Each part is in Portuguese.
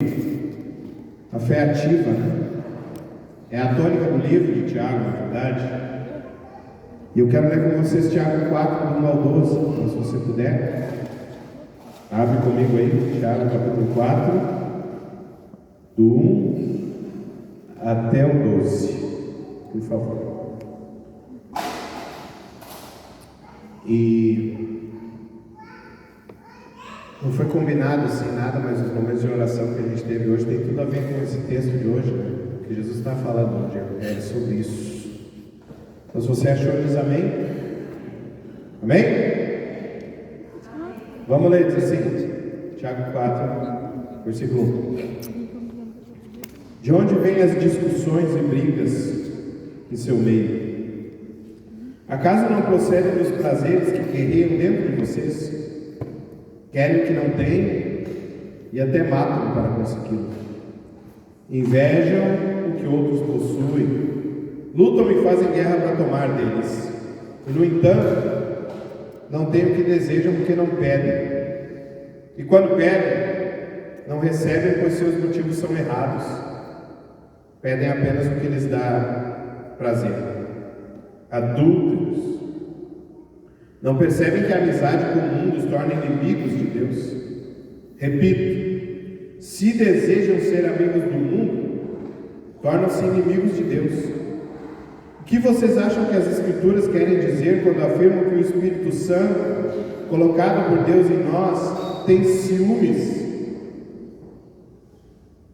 A fé ativa, né? É a tônica do livro de Tiago, na verdade. E eu quero ler com vocês Tiago 4, do 1 ao 12, então, se você puder. Abre comigo aí, Tiago capítulo 4, do 1 até o 12, por favor. E não foi combinado assim nada, mas os momentos de oração que a gente teve hoje tem tudo a ver com esse texto de hoje, né? Que Jesus está falando hoje, é sobre isso. Então, se você achou, diz amém. Amém? Vamos ler, diz assim, Tiago 4, versículo 1. De onde vêm as discussões e brigas em seu meio? Acaso não procedem dos prazeres que guerreiam dentro de vocês? Querem o que não têm e até matam para consegui-lo. Invejam o que outros possuem, lutam e fazem guerra para tomar deles. E, no entanto, não têm o que desejam porque não pedem. E quando pedem, não recebem, pois seus motivos são errados. Pedem apenas o que lhes dá prazer. Adúlteros. Não percebem que a amizade com o mundo os torna inimigos de Deus? Repito, se desejam ser amigos do mundo, tornam-se inimigos de Deus. O que vocês acham que as Escrituras querem dizer quando afirmam que o Espírito Santo, colocado por Deus em nós, tem ciúmes?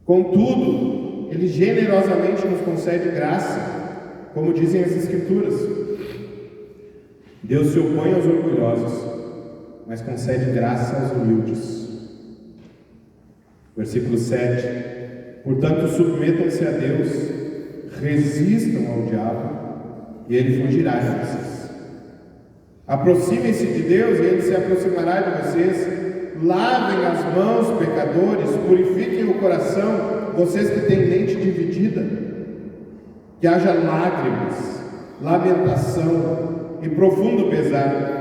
Contudo, Ele generosamente nos concede graça, como dizem as Escrituras. Deus se opõe aos orgulhosos, mas concede graça aos humildes. Versículo 7. Portanto, submetam-se a Deus, resistam ao diabo, e ele fugirá de vocês. Aproximem-se de Deus, e ele se aproximará de vocês. Lavem as mãos, pecadores, purifiquem o coração, vocês que têm mente dividida. Que haja lágrimas, lamentação e profundo pesar.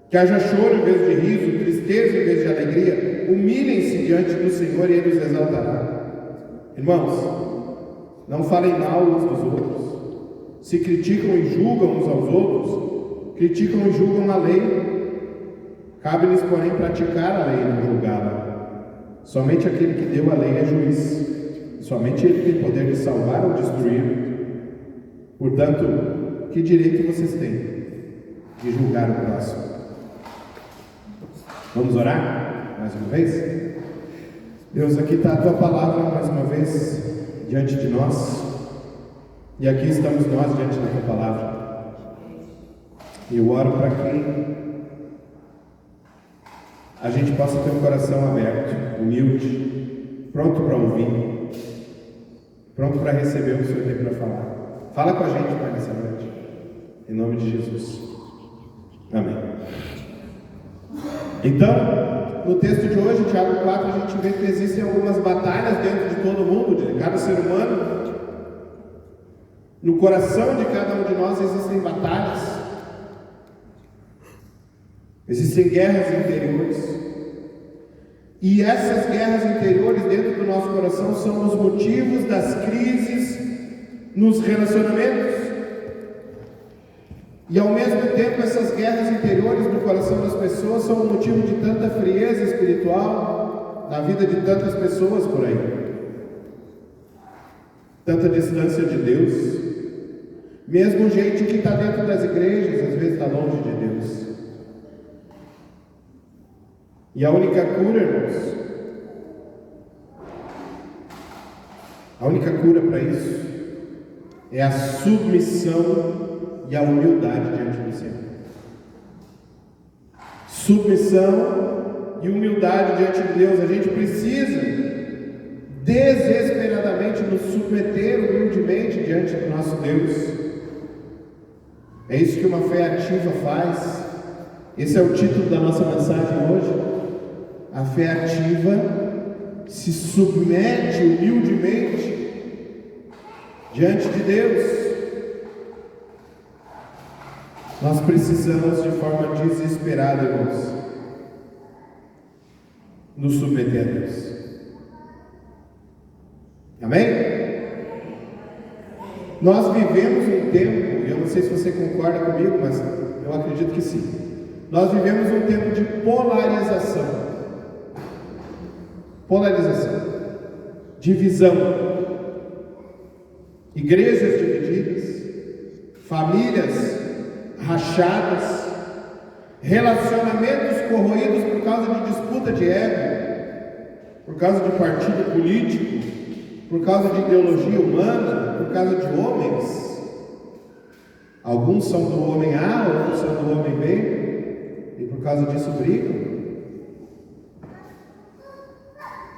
Que haja choro em vez de riso, tristeza em vez de alegria. Humilhem-se diante do Senhor e Ele os exaltará. Irmãos, não falem mal uns dos outros. Se criticam e julgam uns aos outros, criticam e julgam a lei. Cabe-lhes, porém, praticar a lei e não julgá-la. Somente aquele que deu a lei é juiz. Somente Ele tem poder de salvar ou destruir. Portanto, que direito vocês têm de julgar o próximo? Vamos orar mais uma vez? Deus, aqui está a Tua palavra mais uma vez diante de nós. E aqui estamos nós diante da Tua palavra. E eu oro para que a gente possa ter um coração aberto, humilde, pronto para ouvir, pronto para receber o que o Senhor tem para falar. Fala com a gente, Pai, nessa noite. Em nome de Jesus. Amém. Então, no texto de hoje, Tiago 4, a gente vê que existem algumas batalhas dentro de todo mundo, de cada ser humano. No coração de cada um de nós existem batalhas. Existem guerras interiores. E essas guerras interiores dentro do nosso coração são os motivos das crises nos relacionamentos. E ao mesmo tempo essas guerras interiores no coração das pessoas são o motivo de tanta frieza espiritual na vida de tantas pessoas por aí. Tanta distância de Deus. Mesmo gente que está dentro das igrejas, às vezes está longe de Deus. E a única cura, irmãos, a única cura para isso é a submissão e a humildade diante do Senhor. Submissão e humildade diante de Deus. A gente precisa desesperadamente nos submeter humildemente diante do nosso Deus. É isso que uma fé ativa faz. Esse é o título da nossa mensagem hoje. A fé ativa se submete humildemente diante de Deus. Nós precisamos de forma desesperada, irmãos, nos submeter a Deus. Amém? Nós vivemos um tempo, e eu não sei se você concorda comigo, mas eu acredito que sim. Nós vivemos um tempo de polarização. Polarização. Divisão. Igrejas divididas. Famílias rachadas. Relacionamentos corroídos por causa de disputa de ego. Por causa de partido político. Por causa de ideologia humana. Por causa de homens. Alguns são do homem A, outros são do homem B, e por causa disso brigam.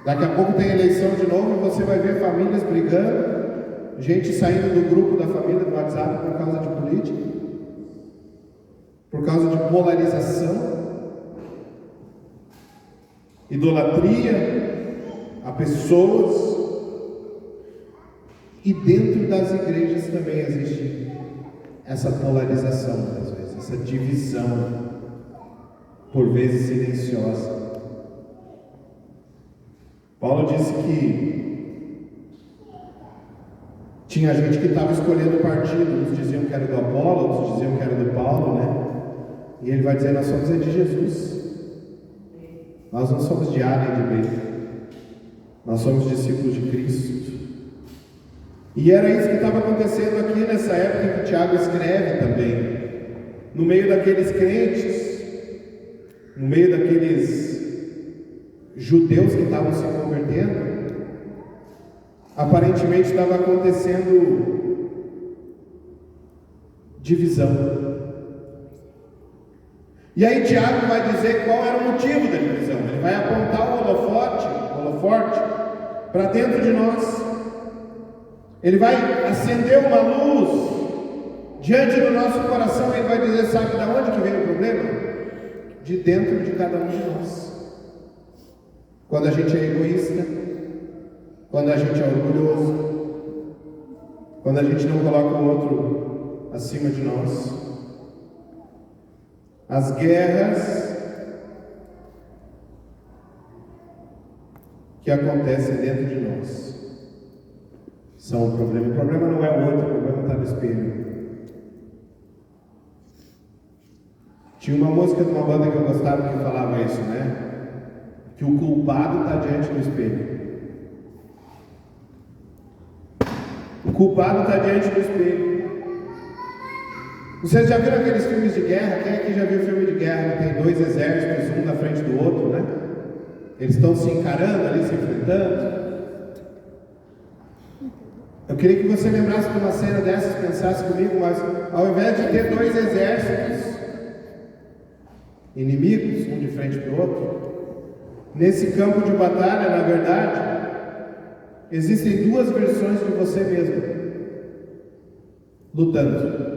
Daqui a pouco tem eleição de novo e você vai ver famílias brigando, gente saindo do grupo da família do WhatsApp por causa de política, por causa de polarização, idolatria a pessoas, e dentro das igrejas também existe essa polarização, às vezes, essa divisão, por vezes silenciosa. Paulo disse que tinha gente que estava escolhendo partido, uns diziam que era do Apolo, outros diziam que era do Paulo, né? E ele vai dizer: nós somos de Jesus, nós não somos de A nem de B, nós somos discípulos de Cristo. E era isso que estava acontecendo aqui nessa época que Tiago escreve também. No meio daqueles crentes, no meio daqueles judeus que estavam se convertendo, aparentemente estava acontecendo divisão. E aí Tiago vai dizer qual era o motivo da divisão. Ele vai apontar o holoforte para dentro de nós. Ele vai acender uma luz diante do nosso coração. Ele vai dizer: sabe de onde que vem o problema? De dentro de cada um de nós. Quando a gente é egoísta, quando a gente é orgulhoso, quando a gente não coloca o outro acima de nós. As guerras que acontecem dentro de nós são o problema. O problema não é o outro, o problema está no espelho. Tinha uma música de uma banda que eu gostava que falava isso, né? Que o culpado está diante do espelho. O culpado está diante do espelho. Vocês já viram aqueles filmes de guerra? Quem aqui já viu filme de guerra que tem dois exércitos, um na frente do outro, né? Eles estão se encarando ali, se enfrentando. Eu queria que você lembrasse de uma cena dessas, pensasse comigo, mas ao invés de ter dois exércitos inimigos, um de frente para o outro, nesse campo de batalha, na verdade, existem duas versões de você mesmo lutando.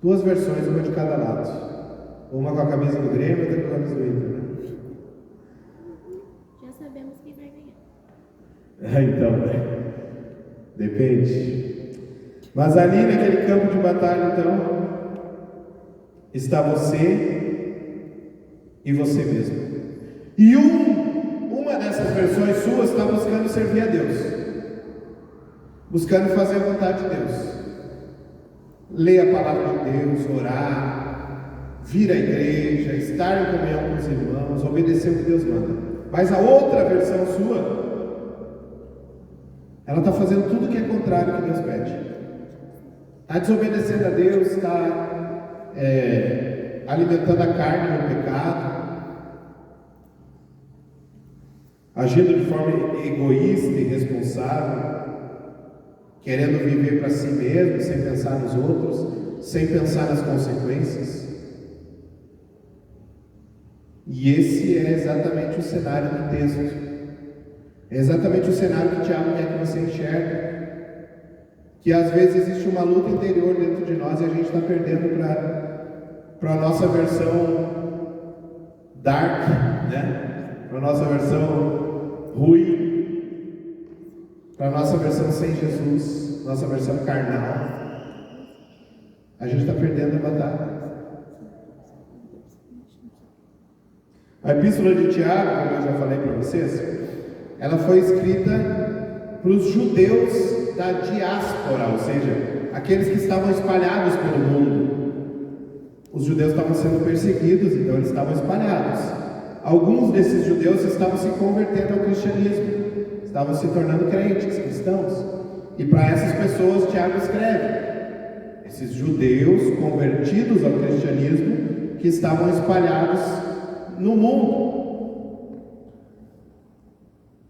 Duas versões, uma de cada lado. Uma com a camisa do Grêmio e outra com a camisa do Inter, né? Já sabemos quem vai ganhar. Então, né? Depende. Mas ali naquele campo de batalha, então, está você e você mesmo. E uma dessas versões suas está buscando servir a Deus, buscando fazer a vontade de Deus. Ler a palavra de Deus, orar, vir à igreja, estar em comunhão com os irmãos, obedecer o que Deus manda. Mas a outra versão sua, ela está fazendo tudo o que é contrário ao que Deus pede. Está desobedecendo a Deus, está alimentando a carne no pecado, agindo de forma egoísta e irresponsável, querendo viver para si mesmo, sem pensar nos outros, sem pensar nas consequências. E esse é exatamente o cenário do texto. É exatamente o cenário que Tiago quer que você enxergue. Que às vezes existe uma luta interior dentro de nós e a gente está perdendo para a nossa versão dark, né? Para a nossa versão ruim, para a nossa versão sem Jesus, nossa versão carnal. A gente está perdendo a batalha. A epístola de Tiago, como eu já falei para vocês, ela foi escrita para os judeus da diáspora, ou seja, aqueles que estavam espalhados pelo mundo. Os judeus estavam sendo perseguidos, então eles estavam espalhados. Alguns desses judeus estavam se convertendo ao cristianismo, estavam se tornando crentes, cristãos. E para essas pessoas Tiago escreve. Esses judeus convertidos ao cristianismo que estavam espalhados no mundo.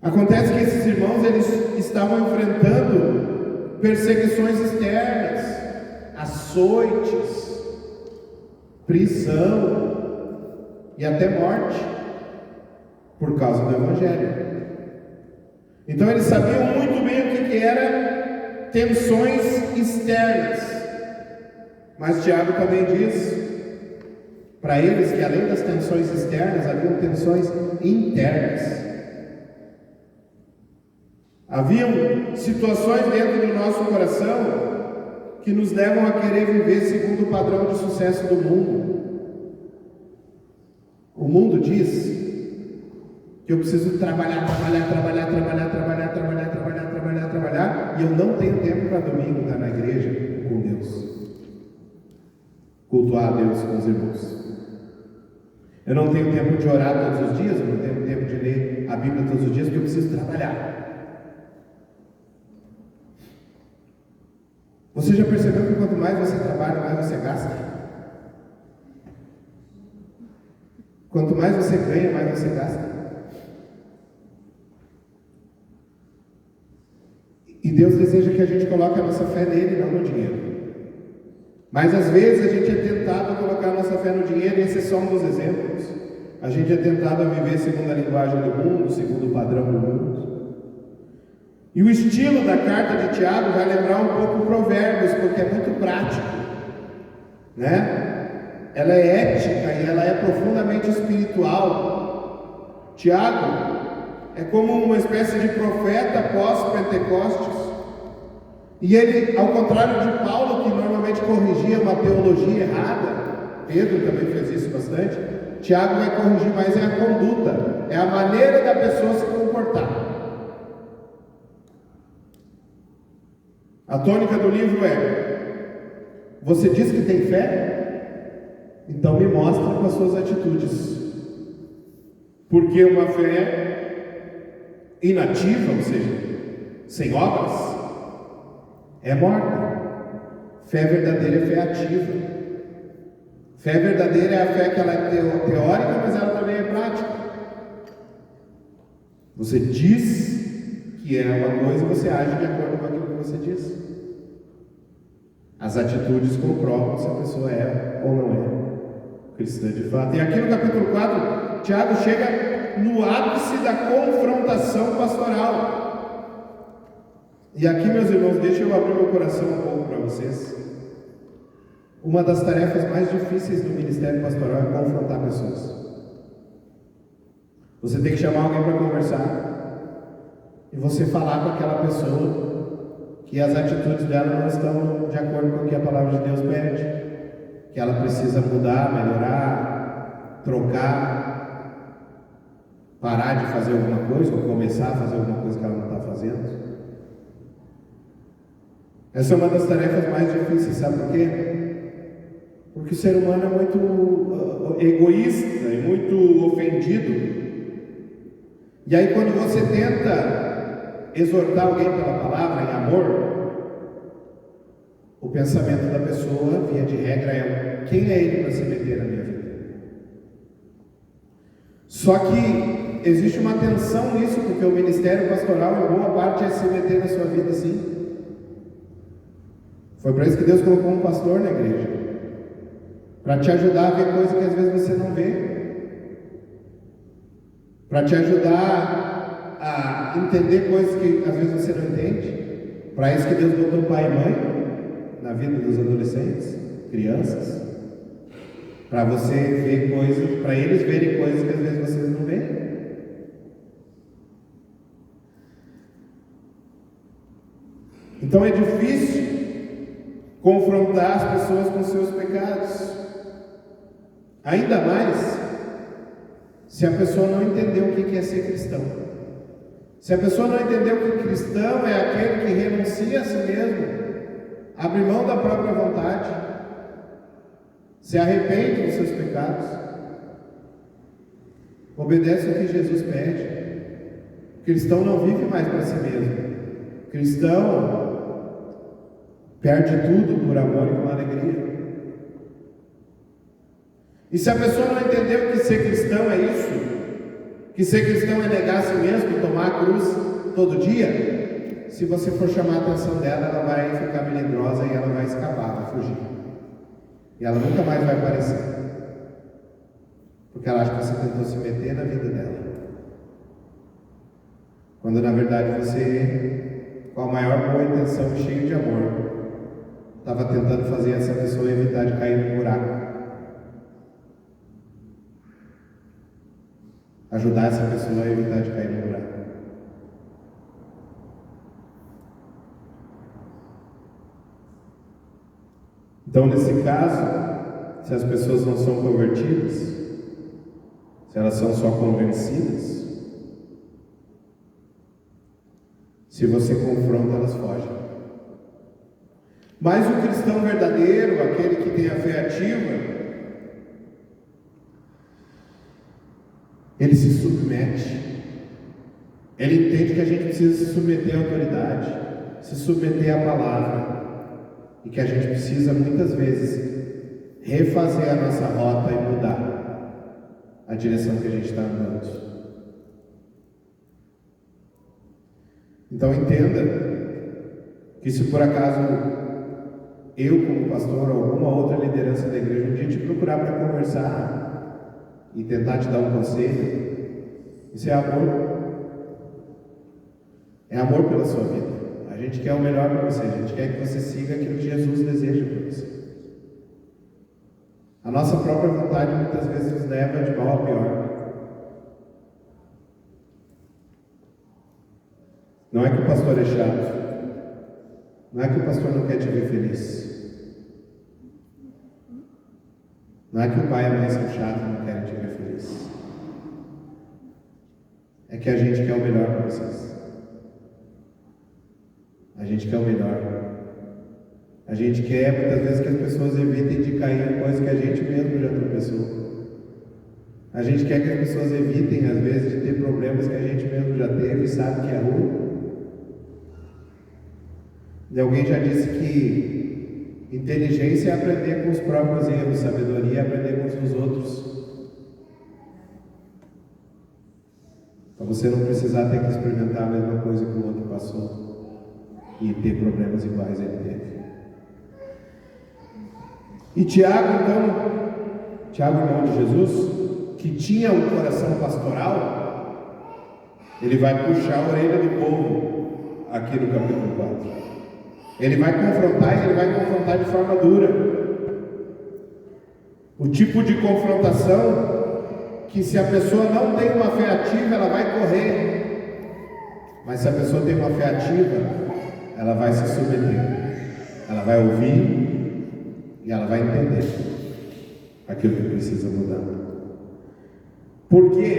Acontece que esses irmãos, eles estavam enfrentando perseguições externas, açoites, prisão e até morte por causa do Evangelho. Então eles sabiam muito bem o que era tensões externas. Mas Tiago também diz para eles que além das tensões externas, haviam tensões internas. Haviam situações dentro do nosso coração que nos levam a querer viver segundo o padrão de sucesso do mundo. O mundo diz que eu preciso trabalhar, e eu não tenho tempo para domingo estar na igreja com Deus, cultuar a Deus com os irmãos. Eu não tenho tempo de orar todos os dias, eu não tenho tempo de ler a Bíblia todos os dias, porque eu preciso trabalhar. Você já percebeu que quanto mais você trabalha, mais você gasta? Quanto mais você ganha, mais você gasta. E Deus deseja que a gente coloque a nossa fé nele, não no dinheiro. Mas às vezes a gente é tentado a colocar a nossa fé no dinheiro, e esse é só um dos exemplos. A gente é tentado a viver segundo a linguagem do mundo, segundo o padrão do mundo. E o estilo da carta de Tiago vai lembrar um pouco Provérbios, porque é muito prático, né? Ela é ética e ela é profundamente espiritual. Tiago é como uma espécie de profeta pós-Pentecostes. E ele, ao contrário de Paulo, que normalmente corrigia uma teologia errada, Pedro também fez isso bastante, Tiago vai corrigir mais a conduta, é a maneira da pessoa se comportar. A tônica do livro é: você diz que tem fé? Então me mostra com as suas atitudes. Porque uma fé inativa, ou seja, sem obras, é morta. Fé verdadeira é fé ativa. Fé verdadeira é a fé que ela é teórica, mas ela também é prática. Você diz que é uma coisa e você age de acordo com aquilo que você diz. As atitudes comprovam se a pessoa é ou não é cristã de fato. E aqui no capítulo 4, Tiago chega no ápice da confrontação pastoral. E aqui, meus irmãos, deixa eu abrir meu coração um pouco para vocês. Uma das tarefas mais difíceis do ministério pastoral é confrontar pessoas. Você tem que chamar alguém para conversar e você falar com aquela pessoa que as atitudes dela não estão de acordo com o que a palavra de Deus pede, que ela precisa mudar, melhorar, trocar, parar de fazer alguma coisa ou começar a fazer alguma coisa que ela não está fazendo. Essa é uma das tarefas mais difíceis, sabe por quê? Porque o ser humano é muito egoísta e muito ofendido. E aí quando você tenta exortar alguém pela palavra em amor, o pensamento da pessoa, via de regra, é: quem é ele para se meter na minha vida? Só que existe uma tensão nisso, porque o ministério pastoral, em boa parte, é se meter na sua vida, sim. Foi para isso que Deus colocou um pastor na igreja, para te ajudar a ver coisas que às vezes você não vê, para te ajudar a entender coisas que às vezes você não entende. Para isso que Deus botou pai e mãe na vida dos adolescentes, crianças, para você ver coisas, para eles verem coisas que às vezes vocês não veem. Então é difícil confrontar as pessoas com seus pecados, ainda mais se a pessoa não entendeu o que é ser cristão. Se a pessoa não entendeu que cristão é aquele que renuncia a si mesmo, abre mão da própria vontade, se arrepende dos seus pecados, obedece o que Jesus pede. O cristão não vive mais para si mesmo. O cristão perde tudo por amor e com alegria. E se a pessoa não entendeu que ser cristão é isso, que ser cristão é negar a si mesmo, tomar a cruz todo dia, se você for chamar a atenção dela, ela vai ficar melindrosa e ela vai escapar, vai fugir. E ela nunca mais vai aparecer. Porque ela acha que você tentou se meter na vida dela. Quando na verdade você, com a maior boa intenção e cheio de amor, estava tentando fazer essa pessoa evitar de cair no buraco. Ajudar essa pessoa a evitar de cair no buraco. Então, nesse caso, se as pessoas não são convertidas, se elas são só convencidas, se você confronta, elas fogem. Mas o cristão verdadeiro, aquele que tem a fé ativa, ele se submete. Ele entende que a gente precisa se submeter à autoridade, se submeter à palavra, e que a gente precisa muitas vezes refazer a nossa rota e mudar a direção que a gente está andando. Então entenda que se por acaso eu, como pastor, ou alguma outra liderança da igreja, um dia te procurar para conversar e tentar te dar um conselho, isso é amor. É amor pela sua vida. A gente quer o melhor para você, a gente quer que você siga aquilo que Jesus deseja para você. A nossa própria vontade muitas vezes nos leva de mal a pior. Não é que o pastor é chato, não é que o pastor não quer te ver feliz, não é que o pai e a mãe são chatos e não querem te ver feliz. É que a gente quer o melhor para vocês. A gente quer o melhor. A gente quer muitas vezes que as pessoas evitem de cair em coisas que a gente mesmo já tropeçou. A gente quer que as pessoas evitem às vezes de ter problemas que a gente mesmo já teve e sabe que é ruim. E alguém já disse que inteligência é aprender com os próprios erros, sabedoria é aprender com os dos outros. Para você não precisar ter que experimentar a mesma coisa que o outro passou e ter problemas iguais ele teve. E Tiago, então, Tiago, irmão de Jesus, que tinha um coração pastoral, ele vai puxar a orelha do povo aqui no capítulo 4. Ele vai confrontar e ele vai confrontar de forma dura. O tipo de confrontação que, se a pessoa não tem uma fé ativa, ela vai correr. Mas se a pessoa tem uma fé ativa, ela vai se submeter, ela vai ouvir e ela vai entender aquilo que precisa mudar. Porque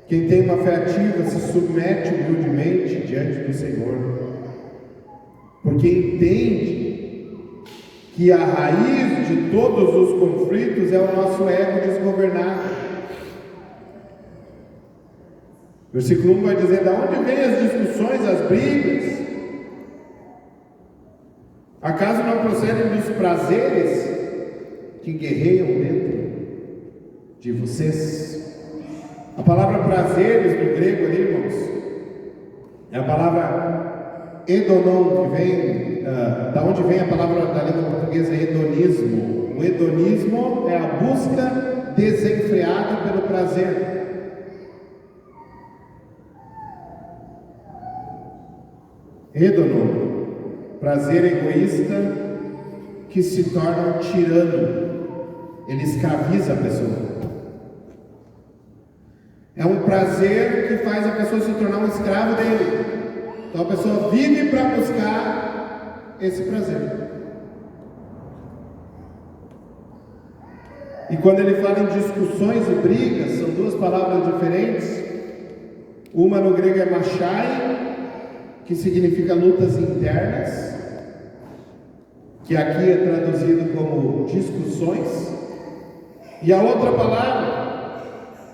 quem tem uma fé ativa se submete humildemente diante do Senhor, porque entende que a raiz de todos os conflitos é o nosso ego desgovernado. Versículo 1 vai dizer: da onde vêm as discussões, as brigas? Acaso não procedem dos prazeres que guerreiam dentro de vocês? A palavra prazeres no grego ali, irmãos, é a palavra hedonon, que vem, da onde vem a palavra da língua portuguesa hedonismo. O hedonismo é a busca desenfreada pelo prazer. Hedonon, prazer egoísta que se torna um tirano, ele escraviza a pessoa. É um prazer que faz a pessoa se tornar um escravo dele. Então a pessoa vive para buscar esse prazer. E quando ele fala em discussões e brigas, são duas palavras diferentes. Uma no grego é machai, que significa lutas internas, que aqui é traduzido como discussões. E a outra palavra,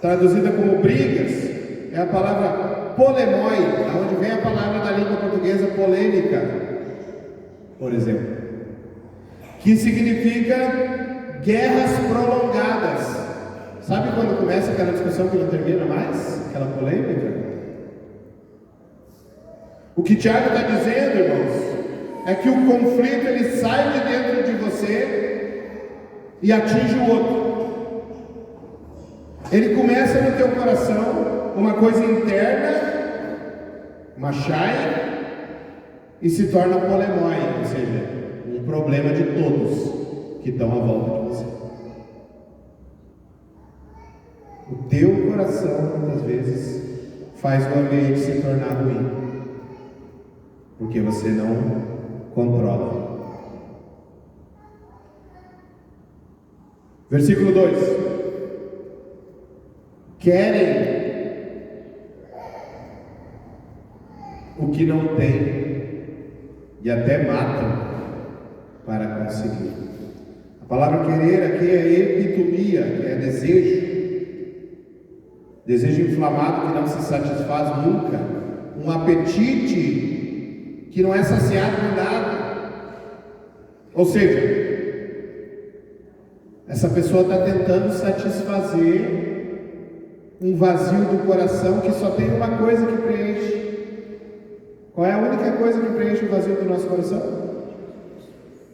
traduzida como brigas, é a palavra polemoi, da onde vem a palavra da língua portuguesa polêmica, por exemplo, que significa guerras prolongadas. Sabe quando começa aquela discussão que não termina mais? Aquela polêmica? O que Tiago está dizendo, irmãos, é que o conflito ele sai de dentro de você e atinge o outro. Ele começa no teu coração, uma coisa interna, machai, e se torna polemoi, ou seja, um problema de todos que estão à volta de você. O teu coração, muitas vezes, faz o ambiente se tornar ruim, porque você não controla. Versículo 2: querem o que não têm e até matam para conseguir. A palavra querer aqui é epitomia, que é desejo inflamado que não se satisfaz nunca, um apetite que não é saciado por nada. Ou seja, essa pessoa está tentando satisfazer um vazio do coração que só tem uma coisa que preenche. Qual é a única coisa que preenche o vazio do nosso coração?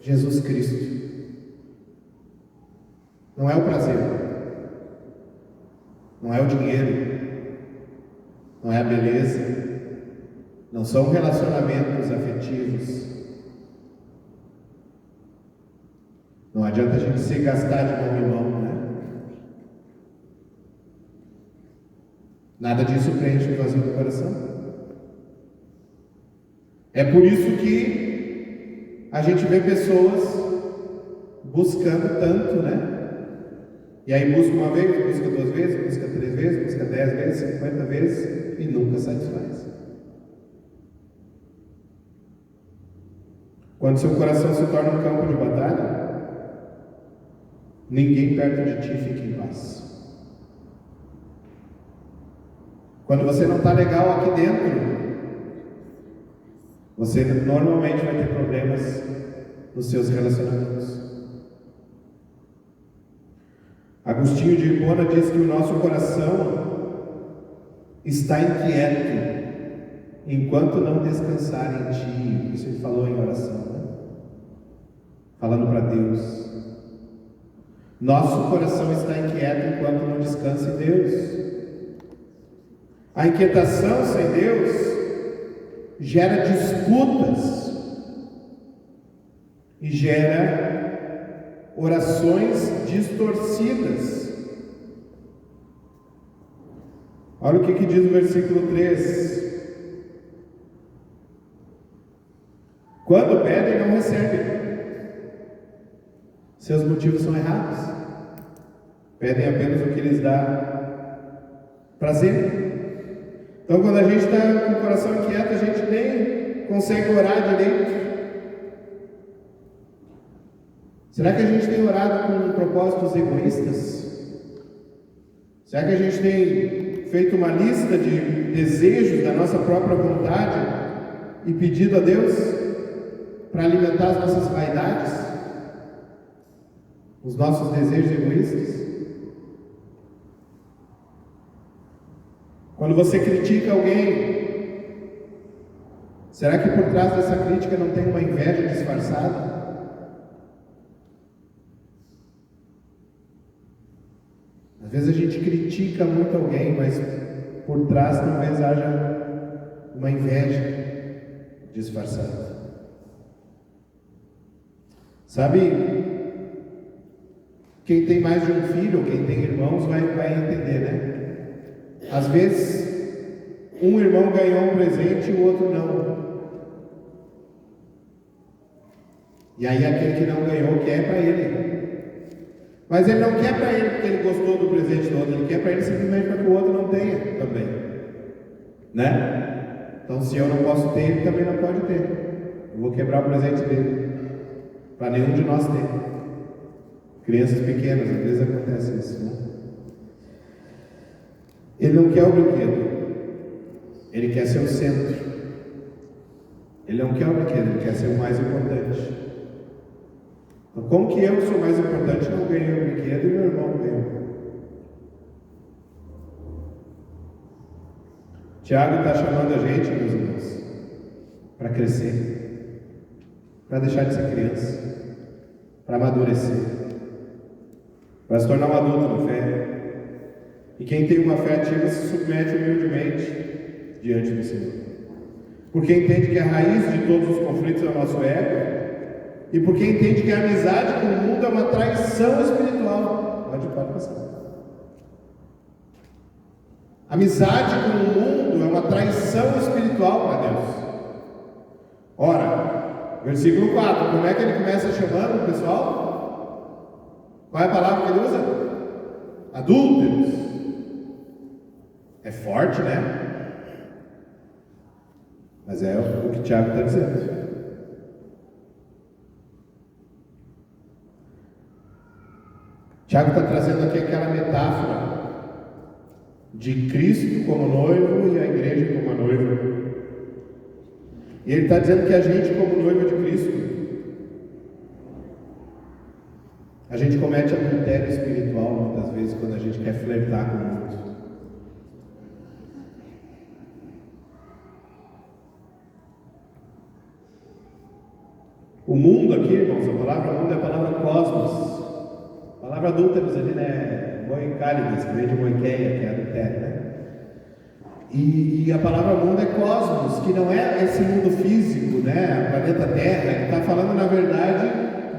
Jesus Cristo. Não é o prazer, não é o dinheiro, não é a beleza, não são relacionamentos afetivos. Não adianta a gente se gastar de mão em mão, né? Nada disso preenche o vazio do coração. É por isso que a gente vê pessoas buscando tanto, né? E aí busca uma vez, busca duas vezes, busca 3 vezes, busca 10 vezes, 50 vezes e nunca satisfaz. Quando seu coração se torna um campo de batalha, ninguém perto de ti fica em paz. Quando você não está legal aqui dentro, você normalmente vai ter problemas nos seus relacionamentos. Agostinho de Hipona diz que o nosso coração está inquieto enquanto não descansar em ti. Isso ele falou em oração, né? Falando para Deus. Nosso coração está inquieto enquanto não descansa em Deus. A inquietação sem Deus gera disputas e gera orações distorcidas. Olha o que diz o versículo 3: quando pedem, não recebem. Seus motivos são errados. Pedem apenas o que lhes dá prazer. Então, quando a gente está com o coração inquieto, a gente nem consegue orar direito. Será que a gente tem orado com propósitos egoístas? Será que a gente tem feito uma lista de desejos da nossa própria vontade e pedido a Deus para alimentar as nossas vaidades? Os nossos desejos egoístas? Quando você critica alguém, será que por trás dessa crítica não tem uma inveja disfarçada? Às vezes a gente critica muito alguém, mas por trás talvez haja uma inveja disfarçada. Sabe, quem tem mais de um filho, ou quem tem irmãos, vai entender, né? Às vezes, um irmão ganhou um presente e o outro não. E aí aquele que não ganhou quer para ele. Mas ele não quer para ele porque ele gostou do presente do outro, ele quer para ele simplesmente para que o outro não tenha também. né? Então, se eu não posso ter, ele também não pode ter. Eu vou quebrar o presente dele, para nenhum de nós ter. Crianças pequenas, às vezes acontece isso, né? Ele não quer o brinquedo, ele quer ser o centro. Ele não quer o brinquedo, ele quer ser o mais importante. Então, como que eu sou mais importante, não ganhei o brinquedo e meu irmão ganhou? Tiago está chamando a gente, meus irmãos, para crescer, para deixar de ser criança, para amadurecer, para se tornar um adulto na fé. E quem tem uma fé ativa se submete humildemente diante do Senhor. Porque entende que a raiz de todos os conflitos é o nosso ego, e porque entende que a amizade com o mundo é uma traição espiritual. Pode passar. Amizade com o mundo é uma traição espiritual para Deus. Ora, versículo 4, como é que ele começa chamando o pessoal? Qual é a palavra que ele usa? Adúlteros. É forte, né? Mas é o que Tiago está dizendo. Tiago está trazendo aqui aquela metáfora de Cristo como noivo e a igreja como a noiva. E ele está dizendo que a gente, como noiva de Cristo, a gente comete adultério espiritual muitas vezes quando a gente quer flertar com o mundo. O mundo aqui, irmãos, a palavra mundo é a palavra cosmos. A palavra adúlteros ali, né? Moicálides, que vem de moiqueia, que é adultério, né? E a palavra mundo é cosmos, que não é esse mundo físico, né? O planeta Terra. Ele está falando, na verdade,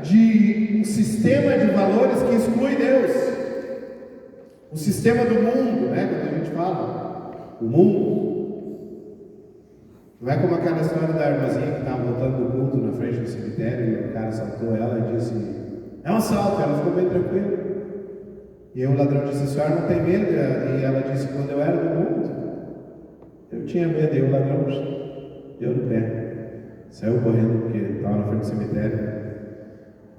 de um sistema de valores que exclui Deus. O sistema do mundo, né? Quando a gente fala, o mundo. Não é como aquela história da irmãzinha que estava voltando do culto na frente do cemitério e o cara assaltou ela e disse: é um assalto. Ela ficou bem tranquila. E o ladrão disse: a senhora não tem medo? E ela disse: quando eu era do mundo, eu tinha medo. E o ladrão deu no pé, saiu correndo porque estava na frente do cemitério.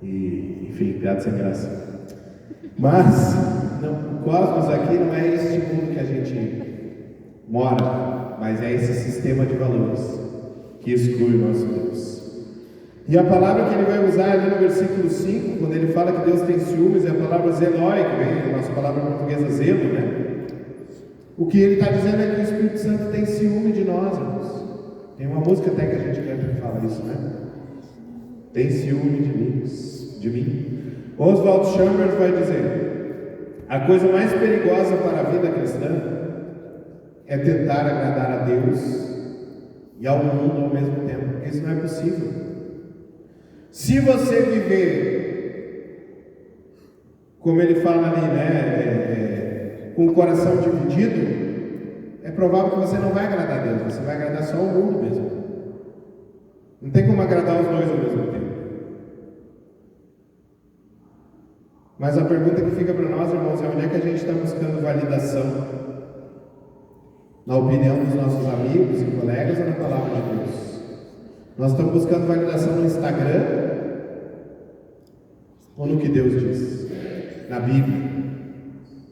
E, enfim, piada sem graça. Mas não, o cosmos aqui não é esse mundo que a gente mora, mas é esse sistema de valores que exclui o nosso Deus. E a palavra que ele vai usar ali no versículo 5, quando ele fala que Deus tem ciúmes, é a palavra zelói, que vem da nossa palavra portuguesa zelo, né? O que ele está dizendo é que o Espírito Santo tem ciúme de nós, irmãos. Tem uma música até que a gente canta que fala isso, né? Tem ciúme de mim. Oswald Chambers vai dizer: a coisa mais perigosa para a vida cristã é tentar agradar a Deus e ao mundo ao mesmo tempo, porque isso não é possível. Se você viver, como ele fala ali, né, com o coração dividido, é provável que você não vai agradar a Deus, você vai agradar só o mundo mesmo. Não tem como agradar os dois ao mesmo tempo. Mas a pergunta que fica para nós, irmãos, é onde é que a gente está buscando validação? Na opinião dos nossos amigos e colegas ou na palavra de Deus? Nós estamos buscando validação no Instagram ou no que Deus diz? Na Bíblia,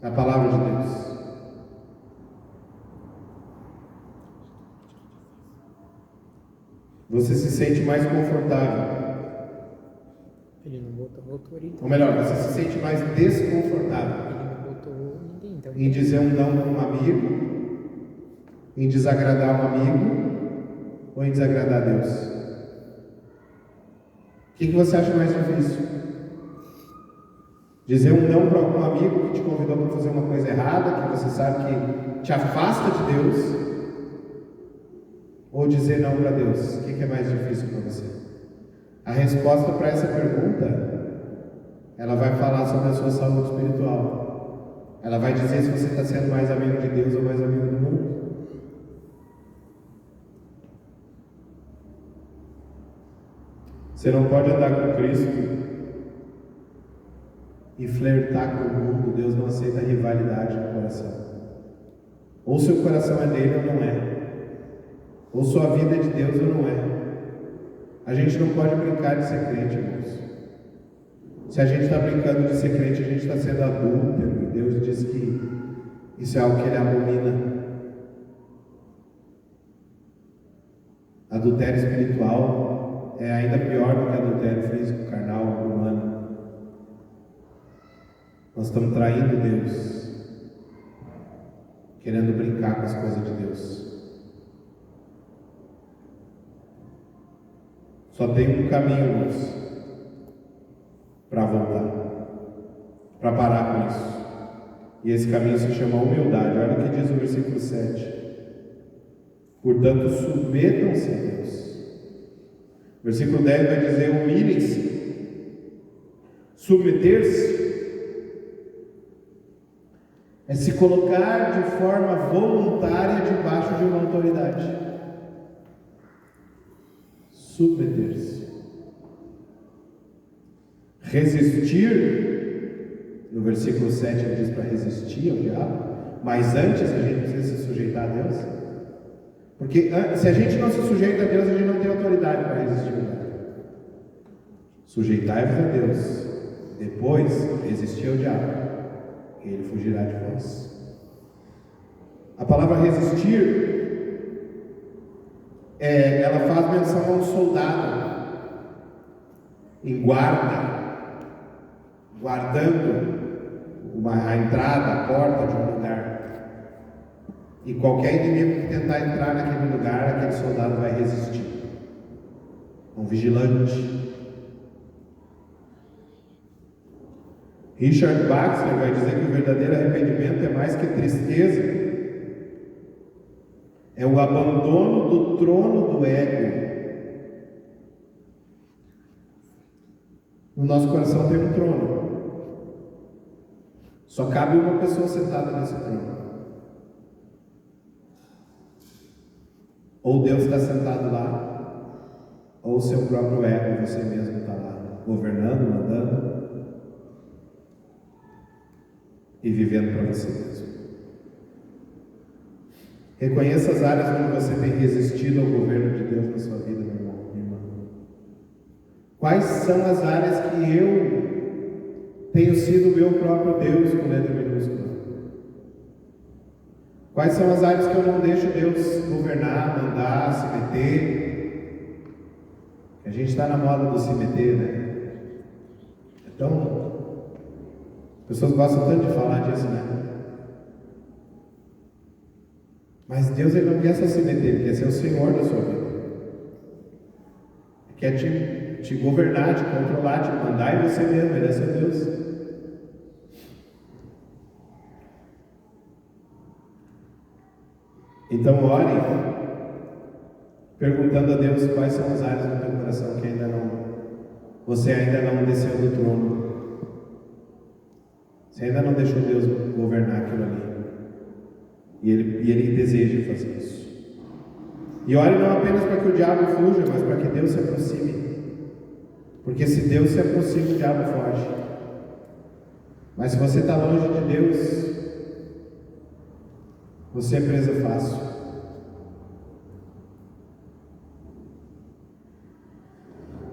na palavra de Deus. Você se sente mais confortável? Ele não botou autorita. Ou melhor, você se sente mais desconfortável? Ele não botou ninguém, então. Em dizer um não para um amigo? Em desagradar um amigo? Ou em desagradar a Deus? O que você acha mais difícil? Dizer um não para algum amigo que te convidou para fazer uma coisa errada, que você sabe que te afasta de Deus? Ou dizer não para Deus? O que é mais difícil para você? A resposta para essa pergunta, ela vai falar sobre a sua saúde espiritual. Ela vai dizer se você está sendo mais amigo de Deus ou mais amigo do mundo. Você não pode andar com Cristo e flertar com o mundo. Deus não aceita rivalidade no coração. Ou seu coração é dele ou não é. Ou sua vida é de Deus ou não é. A gente não pode brincar de ser crente, irmãos. Se a gente está brincando de ser crente, a gente está sendo adúltero. E Deus diz que isso é algo que Ele abomina. Adultério espiritual é ainda pior do que adultério físico, carnal, humano. Nós estamos traindo Deus, querendo brincar com as coisas de Deus. Só tem um caminho, irmãos, para voltar, para parar com isso. E esse caminho se chama humildade. Olha o que diz o versículo 7. Portanto, submetam-se a Deus. Versículo 10 vai dizer: humilhem-se. Submeter-se é se colocar de forma voluntária debaixo de uma autoridade. Submeter-se. Resistir, no versículo 7 ele diz para resistir ao diabo, mas antes a gente precisa se sujeitar a Deus. Porque se a gente não se sujeita a Deus, a gente não tem autoridade para resistir ao diabo. Sujeitai-vos a Deus, depois resistir ao diabo, e ele fugirá de vós. A palavra resistir, ela faz menção a um soldado em guarda, guardando a entrada, a porta de um lugar. E qualquer inimigo que tentar entrar naquele lugar, aquele soldado vai resistir. Um vigilante. Richard Baxter vai dizer que o verdadeiro arrependimento é mais que tristeza. É o abandono do trono do ego. No nosso coração tem um trono. Só cabe uma pessoa sentada nesse trono. Ou Deus está sentado lá, ou o seu próprio ego, você mesmo está lá, governando, mandando e vivendo para você mesmo. Reconheça as áreas onde você tem resistido ao governo de Deus na sua vida, meu irmão, minha irmã. Quais são as áreas que eu tenho sido o meu próprio Deus, com letra minúscula? Quais são as áreas que eu não deixo Deus governar, mandar, se meter? A gente está na moda do se meter, né? Então, as pessoas gostam tanto de falar disso, né? Mas Deus, Ele não quer só se meter, Ele quer ser o Senhor da sua vida. Ele quer te governar, te controlar, te mandar em você mesmo. Ele é seu Deus. Então ore, perguntando a Deus quais são as áreas do teu coração que você ainda não desceu do trono. Você ainda não deixou Deus governar aquilo ali. E Ele deseja fazer isso. E ore não apenas para que o diabo fuja, mas para que Deus se aproxime. Porque se Deus se aproxima, o diabo foge. Mas se você está longe de Deus, você é presa fácil.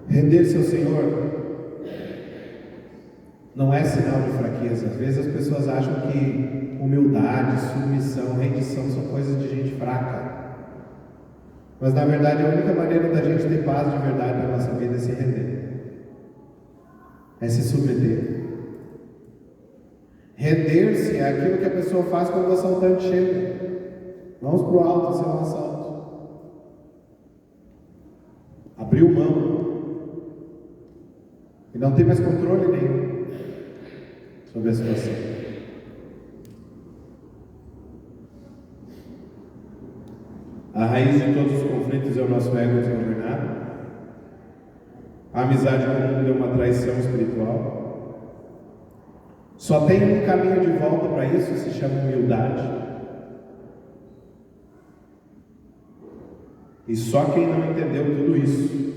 Render-se ao Senhor não é sinal de fraqueza. Às vezes as pessoas acham que humildade, submissão, rendição são coisas de gente fraca. Mas na verdade a única maneira da gente ter paz de verdade na nossa vida é se render. É se submeter. Render-se é aquilo que a pessoa faz quando o assaltante chega. Mãos para o alto, isso é um assalto. Abriu mão. E não tem mais controle nenhum sobre a situação. A raiz de todos os conflitos é o nosso ego desgovernado. A amizade com o mundo é uma traição espiritual. Só tem um caminho de volta para isso, se chama humildade. E só quem não entendeu tudo isso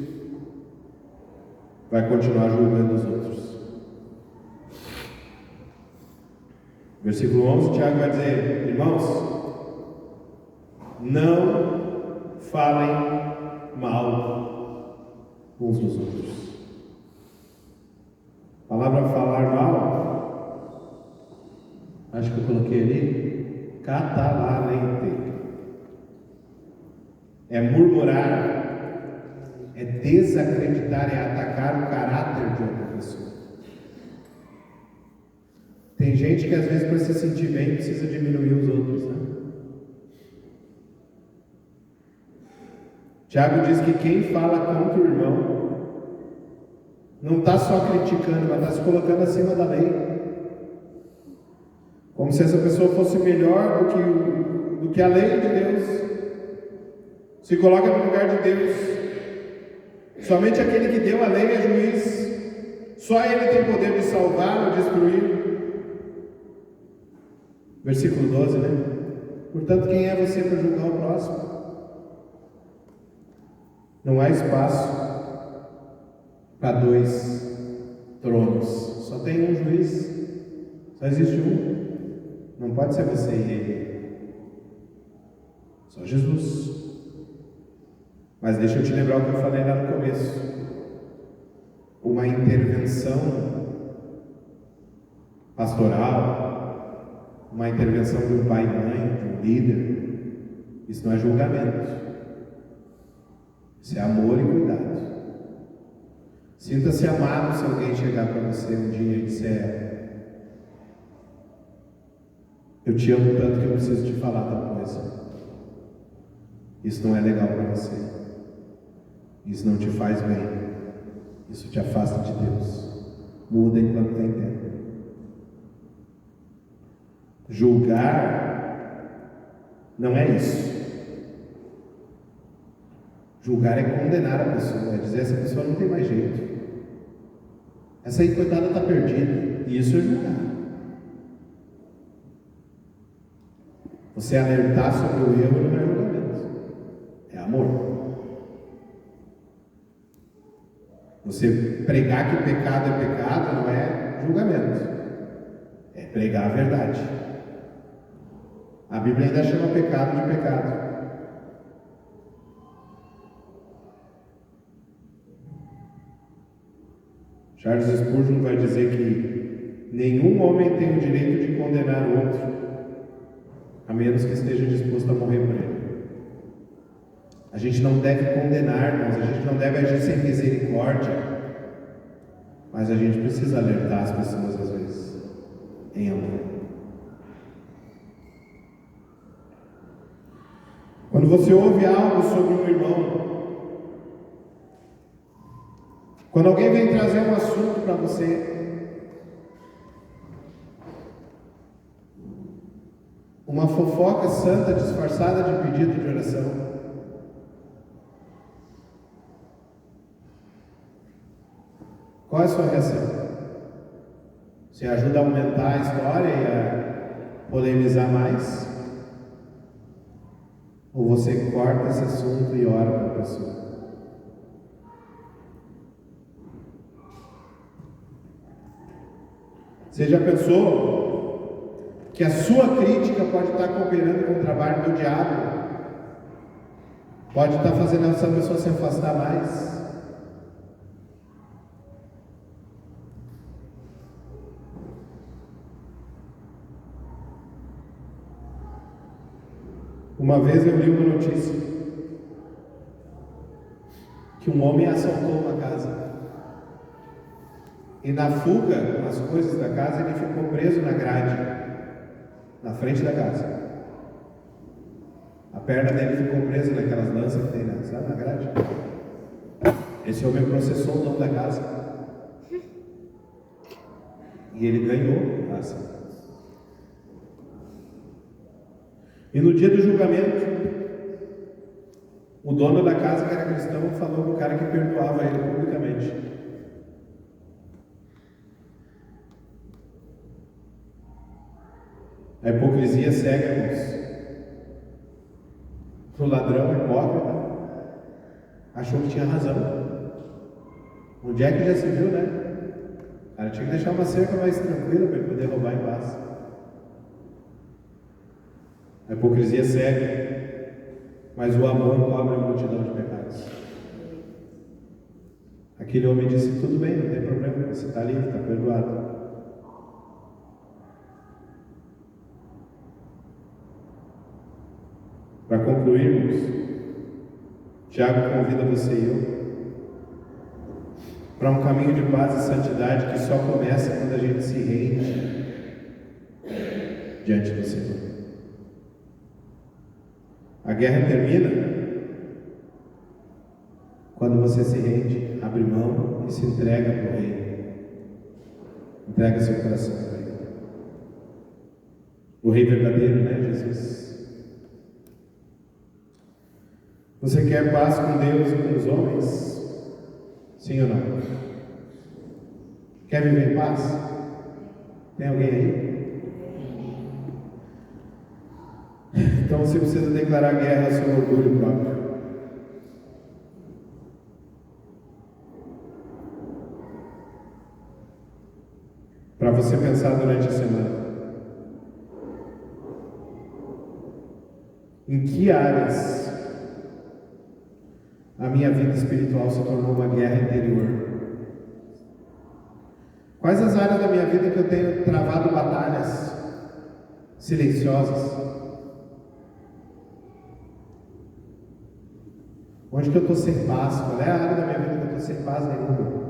vai continuar julgando os outros. Versículo 11, Tiago vai dizer: irmãos, não falem mal uns dos outros. A palavra falar mal, acho que eu coloquei ali, catalalente. É murmurar, é desacreditar, é atacar o caráter de outra pessoa. Tem gente que às vezes para se sentir bem precisa diminuir os outros, né? Tiago diz que quem fala contra o irmão não está só criticando, mas está se colocando acima da lei. Como se essa pessoa fosse melhor do que a lei de Deus. Se coloca no lugar de Deus. Somente aquele que deu a lei é juiz. Só ele tem poder de salvar ou destruir. Versículo 12, né? Portanto, quem é você para julgar o próximo? Não há espaço para dois tronos. Só tem um juiz. Só existe um. Não pode ser você e ele. Só Jesus. Mas deixa eu te lembrar o que eu falei lá no começo. Uma intervenção pastoral, uma intervenção de um pai e mãe, de um líder, isso não é julgamento. Isso é amor e cuidado. Sinta-se amado se alguém chegar para você um dia e disser: eu te amo tanto que eu preciso te falar tal coisa. Isso não é legal para você. Isso não te faz bem. Isso te afasta de Deus. Muda enquanto tem tempo. Julgar não é isso. Julgar é condenar a pessoa, é dizer essa pessoa não tem mais jeito. Essa aí, coitada, está perdida. E isso é julgar. Você alertar sobre o erro não é julgamento. É amor. Você pregar que o pecado é pecado não é julgamento. É pregar a verdade. A Bíblia ainda chama pecado de pecado. Charles Spurgeon vai dizer que nenhum homem tem o direito de condenar o outro, a menos que esteja disposto a morrer por ele. A gente não deve condenar, irmãos, a gente não deve agir sem misericórdia, mas a gente precisa alertar as pessoas às vezes, em amor. Quando você ouve algo sobre um irmão, quando alguém vem trazer um assunto para você, uma fofoca santa disfarçada de pedido de oração, qual é a sua reação? Você ajuda a aumentar a história e a polemizar mais? Ou você corta esse assunto e ora para a pessoa? Você já pensou que a sua crítica pode estar cooperando com o trabalho do diabo? Pode estar fazendo essa pessoa se afastar mais? Uma vez eu li uma notícia que um homem assaltou uma casa. E na fuga com as coisas da casa, ele ficou preso na grade, na frente da casa. A perna dele ficou presa naquelas lanças que tem, sabe, na grade. Esse homem processou o dono da casa. E ele ganhou a ação. E no dia do julgamento, o dono da casa, que era cristão, falou para o cara que perdoava ele publicamente. A hipocrisia cega, irmãos. O ladrão hipócrita achou que tinha razão. Onde é que já se viu, né? O cara tinha que deixar uma cerca mais tranquila para ele poder roubar em paz. A hipocrisia cega. mas o amor cobre a multidão de pecados. Aquele homem disse: tudo bem, não tem problema, você está livre, está perdoado. Para concluirmos, Tiago convida você e eu para um caminho de paz e santidade que só começa quando a gente se rende diante do Senhor. A guerra termina quando você se rende, abre mão e se entrega para o Rei. Entrega seu coração para Ele. O Rei verdadeiro, né, Jesus? Você quer paz com Deus e com os homens? Sim ou não? Quer viver em paz? Tem alguém aí? Então você precisa declarar guerra ao seu orgulho próprio. Para você pensar durante a semana. Em que áreas a minha vida espiritual se tornou uma guerra interior? Quais as áreas da minha vida que eu tenho travado batalhas silenciosas? Onde que eu estou sem paz? Qual é a área da minha vida que eu estou sem paz nenhuma?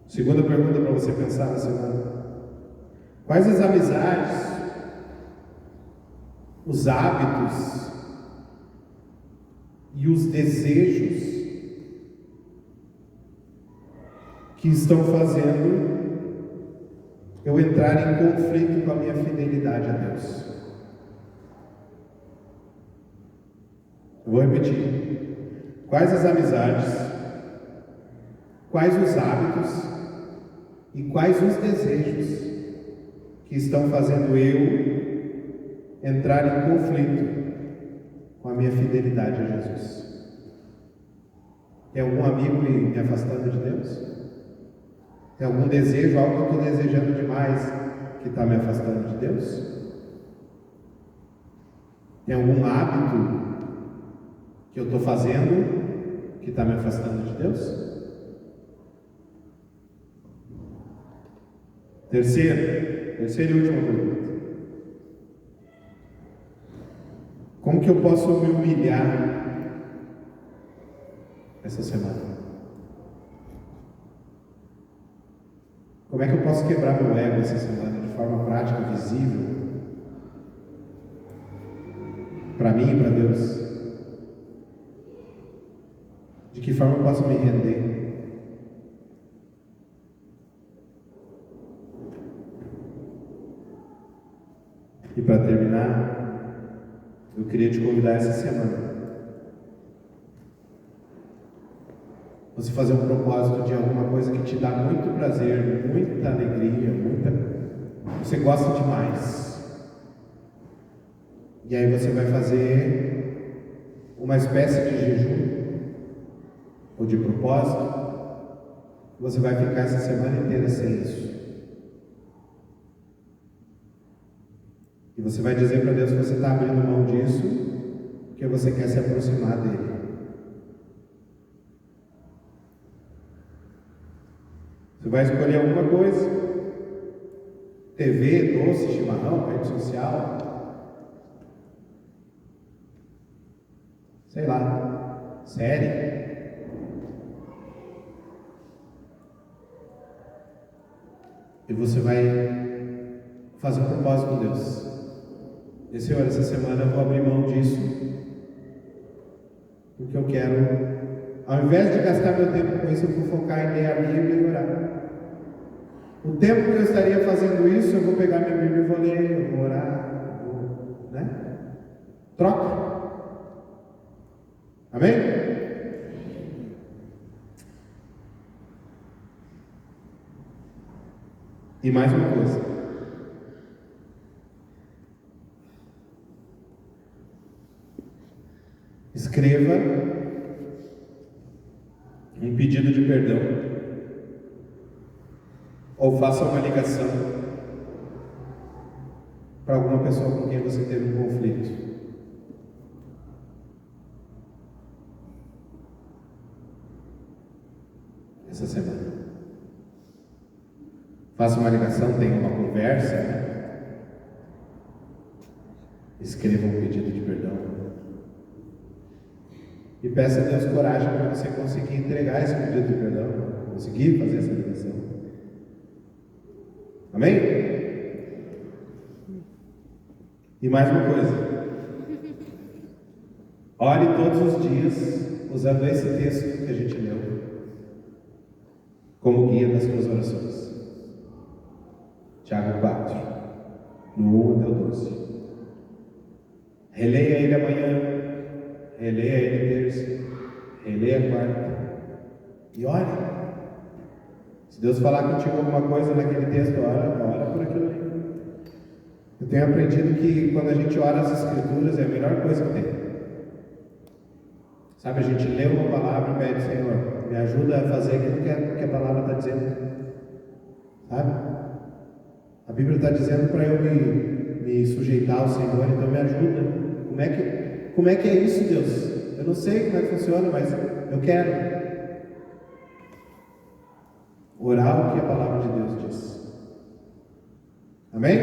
Segunda pergunta para você pensar na semana. Quais as amizades, os hábitos e os desejos que estão fazendo eu entrar em conflito com a minha fidelidade a Deus? Eu vou repetir. Quais as amizades, quais os hábitos e quais os desejos que estão fazendo eu entrar em conflito com a minha fidelidade a Jesus? Tem algum amigo me afastando de Deus? Tem algum desejo, algo que eu estou desejando demais que está me afastando de Deus? Tem algum hábito que eu estou fazendo que está me afastando de Deus? Terceira e última pergunta. Como que eu posso me humilhar essa semana? Como é que eu posso quebrar meu ego essa semana de forma prática, visível, para mim e para Deus? De que forma eu posso me render? E para terminar, eu queria te convidar essa semana você fazer um propósito de alguma coisa que te dá muito prazer, muita alegria, você gosta demais. E aí você vai fazer uma espécie de jejum ou de propósito. Você vai ficar essa semana inteira sem isso. E você vai dizer para Deus que você está abrindo mão disso porque você quer se aproximar dele. Você vai escolher alguma coisa: TV, doce, chimarrão, rede social, sei lá, série. E você vai fazer um propósito com Deus. E Senhor, essa semana eu vou abrir mão disso, porque eu quero, ao invés de gastar meu tempo com isso, eu vou focar em ler a Bíblia e orar. O tempo que eu estaria fazendo isso, eu vou pegar minha Bíblia e vou ler, eu vou orar, né? Troca. Amém? E mais uma coisa. Escreva um pedido de perdão, ou faça uma ligação para alguma pessoa com quem você teve um conflito. Essa semana. Faça uma ligação, tenha uma conversa, né? Escreva um pedido de perdão. E peça a Deus coragem para você conseguir entregar esse pedido de perdão, conseguir fazer essa ligação. Amém? E mais uma coisa. Ore todos os dias usando esse texto que a gente leu como guia das suas orações. Tiago 4, no 1 até o 12. Releia ele amanhã, releia ele terça, releia quarta e ore. Se Deus falar contigo alguma coisa naquele texto, ora por aquilo ali. Eu tenho aprendido que quando a gente ora as Escrituras é a melhor coisa que tem. Sabe, a gente lê uma palavra e pede: Senhor, me ajuda a fazer aquilo que a palavra está dizendo. Sabe? A Bíblia está dizendo para eu me sujeitar ao Senhor, então me ajuda. Como é que é isso, Deus? Eu não sei como é que funciona, mas eu quero orar o que a palavra de Deus diz. Amém?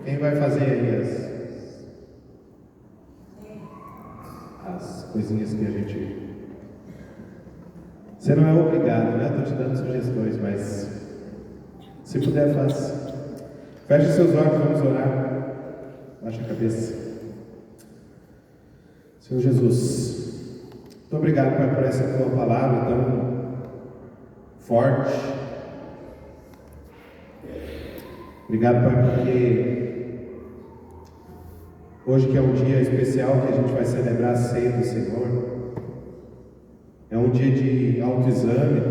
Quem vai fazer aí as coisinhas que a gente... Você não é obrigado, né? Estou te dando sugestões, mas se puder, faça. Feche seus olhos, vamos orar. Baixa a cabeça. Senhor Jesus, muito obrigado, Pai, por essa tua palavra tão forte. Obrigado, Pai, porque hoje, que é um dia especial que a gente vai celebrar a ceia do Senhor, é um dia de autoexame,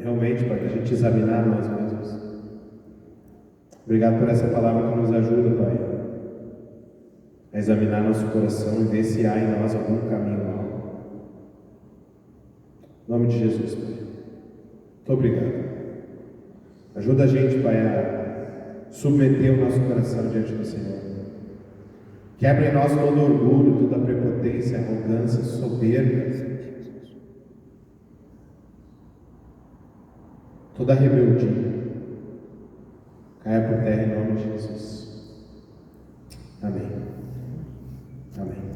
realmente, Pai, para a gente examinar nós mesmos. Obrigado por essa palavra que nos ajuda, Pai, a examinar nosso coração e ver se há em nós algum caminho mau. Em nome de Jesus, Pai. Muito obrigado. Ajuda a gente, Pai, a submeter o nosso coração diante do Senhor. Quebra em nós todo orgulho, toda prepotência, arrogância, soberba, toda rebeldia. Caia por terra em nome de Jesus. Amém. Amém.